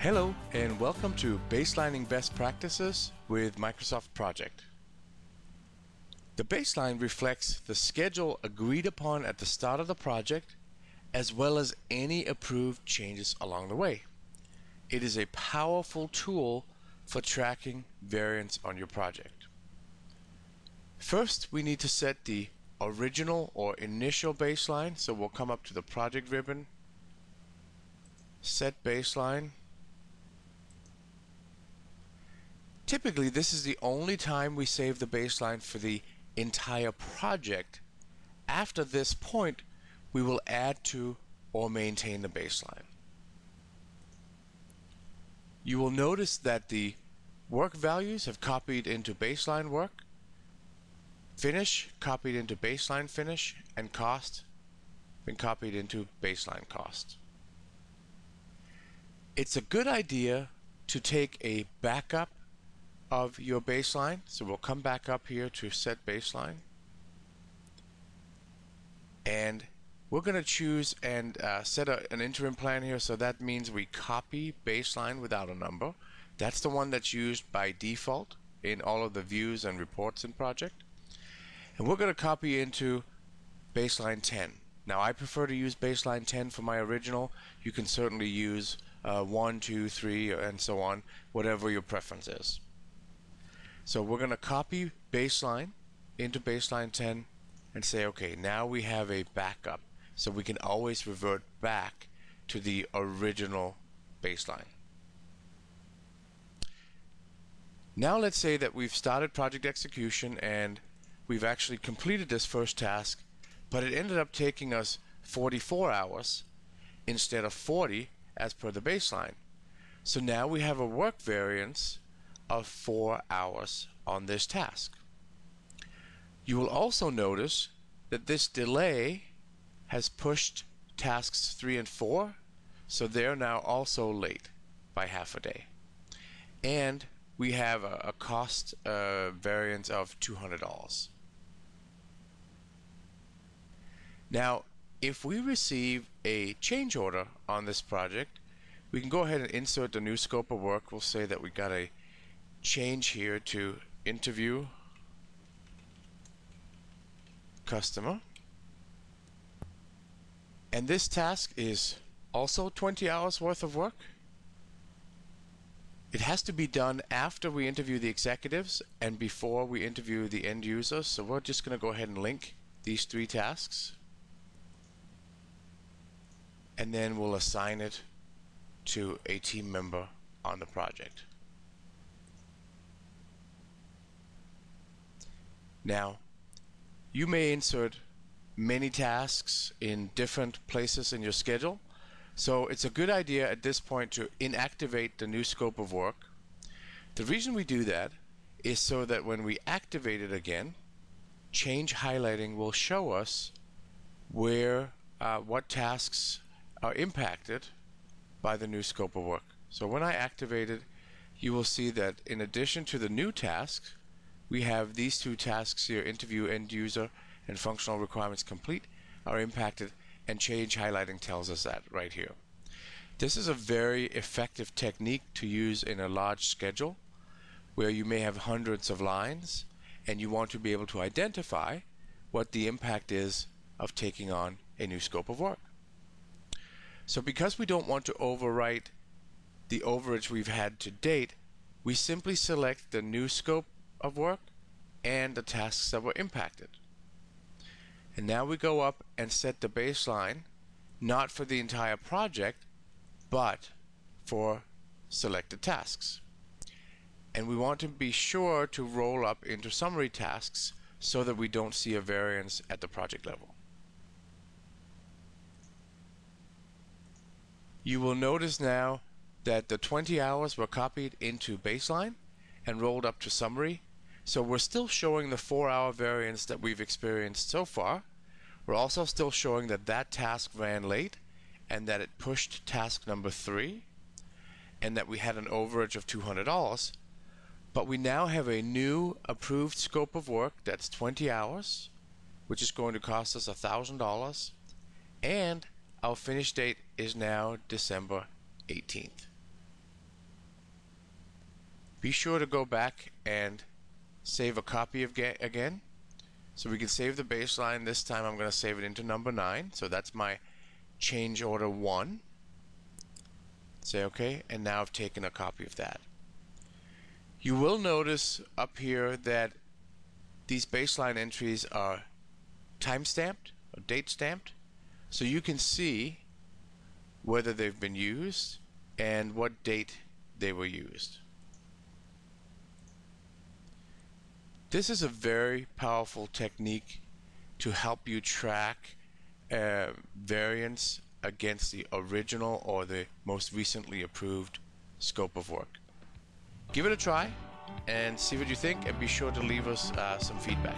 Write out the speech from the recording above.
Hello and welcome to Baselining Best Practices with Microsoft Project. The baseline reflects the schedule agreed upon at the start of the project, as well as any approved changes along the way. It is a powerful tool for tracking variance on your project. First, we need to set the original or initial baseline, so we'll come up to the project ribbon, set baseline. Typically, this is the only time we save the baseline for the entire project. After this point, we will add to or maintain the baseline. You will notice that the work values have copied into baseline work, finish copied into baseline finish, and cost been copied into baseline cost. It's a good idea to take a backup of your baseline. So we'll come back up here to set baseline. And we're going to choose and set an interim plan here. So that means we copy baseline without a number. That's the one that's used by default in all of the views and reports in project. And we're going to copy into baseline 10. Now I prefer to use baseline 10 for my original. You can certainly use 1, 2, 3, and so on, whatever your preference is. So we're going to copy baseline into baseline 10 and say, okay, now we have a backup, so we can always revert back to the original baseline. Now let's say that we've started project execution and we've actually completed this first task, but it ended up taking us 44 hours instead of 40 as per the baseline. So now we have a work variance of 4 hours on this task. You will also notice that this delay has pushed tasks 3 and 4, so they're now also late by half a day. And we have a cost variance of $200. Now, if we receive a change order on this project, we can go ahead and insert the new scope of work. We'll say that we got a change here to interview customer. And this task is also 20 hours worth of work. It has to be done after we interview the executives and before we interview the end users. So we're just going to go ahead and link these 3 tasks. And then we'll assign it to a team member on the project. Now, you may insert many tasks in different places in your schedule, so it's a good idea at this point to inactivate the new scope of work. The reason we do that is so that when we activate it again, change highlighting will show us where what tasks are impacted by the new scope of work. So when I activate it, you will see that in addition to the new tasks, we have these 2 tasks here, interview end user and functional requirements complete, are impacted, and change highlighting tells us that right here. This is a very effective technique to use in a large schedule where you may have hundreds of lines and you want to be able to identify what the impact is of taking on a new scope of work. So because we don't want to overwrite the overage we've had to date, we simply select the new scope of work and the tasks that were impacted. And now we go up and set the baseline, not for the entire project, but for selected tasks. And we want to be sure to roll up into summary tasks so that we don't see a variance at the project level. You will notice now that the 20 hours were copied into baseline and rolled up to summary. So we're still showing the 4-hour variance that we've experienced so far. We're also still showing that that task ran late and that it pushed task number 3 and that we had an overage of $200. But we now have a new approved scope of work that's 20 hours, which is going to cost us $1,000, and our finish date is now December 18th. be sure to go back and save a copy again. So we can save the baseline. This time I'm going to save it into number 9. So that's my change order 1. Say OK, and now I've taken a copy of that. You will notice up here that these baseline entries are time-stamped or date-stamped, so you can see whether they've been used and what date they were used. This is a very powerful technique to help you track variance against the original or the most recently approved scope of work. Give it a try and see what you think, and be sure to leave us some feedback.